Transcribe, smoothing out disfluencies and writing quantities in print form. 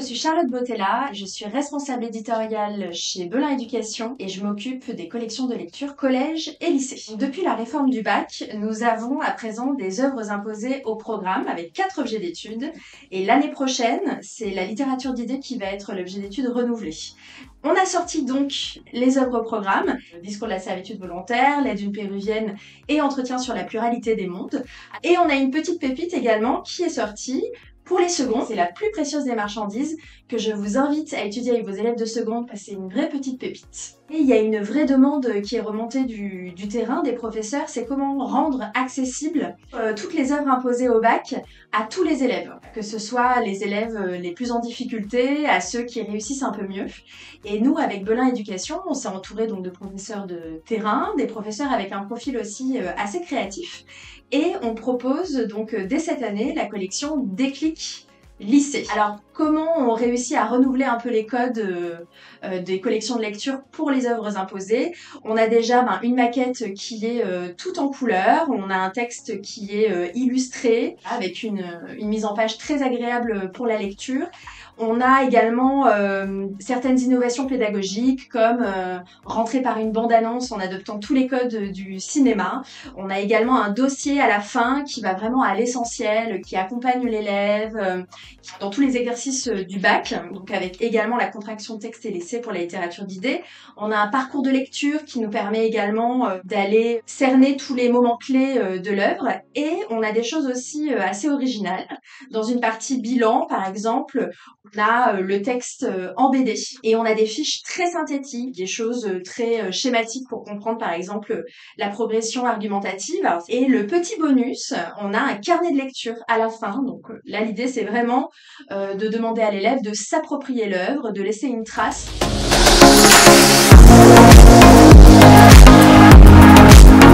suis Charlotte Bottella, je suis responsable éditoriale chez Belin Éducation et je m'occupe des collections de lecture collège et lycée. Depuis la réforme du bac, nous avons à présent des œuvres imposées au programme avec 4 objets d'études et l'année prochaine, c'est la littérature d'idées qui va être l'objet d'études renouvelé. On a sorti donc les œuvres au programme, le discours de la servitude volontaire, l'aide d'une péruvienne et entretien sur la pluralité des mondes. Et on a une petite pépite également qui est sortie pour les secondes. C'est la plus précieuse des marchandises que je vous invite à étudier avec vos élèves de seconde parce que c'est une vraie petite pépite. Et il y a une vraie demande qui est remontée du terrain des professeurs, c'est comment rendre accessibles toutes les œuvres imposées au bac à tous les élèves, que ce soit les élèves les plus en difficulté, à ceux qui réussissent un peu mieux. Et nous, avec Belin Éducation, on s'est entouré donc de professeurs de terrain, des professeurs avec un profil aussi assez créatif. Et on propose donc dès cette année la collection Déclic lycée. Alors comment on réussit à renouveler un peu les codes des collections de lecture pour les œuvres imposées? On a déjà une maquette qui est toute en couleur, on a un texte qui est illustré avec une mise en page très agréable pour la lecture. On a également certaines innovations pédagogiques comme rentrer par une bande-annonce en adoptant tous les codes du cinéma. On a également un dossier à la fin qui va vraiment à l'essentiel, qui accompagne l'élève dans tous les exercices du bac, donc avec également la contraction texte et l'essai pour la littérature d'idées. On a un parcours de lecture qui nous permet également d'aller cerner tous les moments clés de l'œuvre et on a des choses aussi assez originales. Dans une partie bilan, par exemple, on a le texte en BD et on a des fiches très synthétiques, des choses très schématiques pour comprendre par exemple la progression argumentative. Et le petit bonus, on a un carnet de lecture à la fin. Donc là, l'idée c'est vraiment de demander à l'élève de s'approprier l'œuvre, de laisser une trace.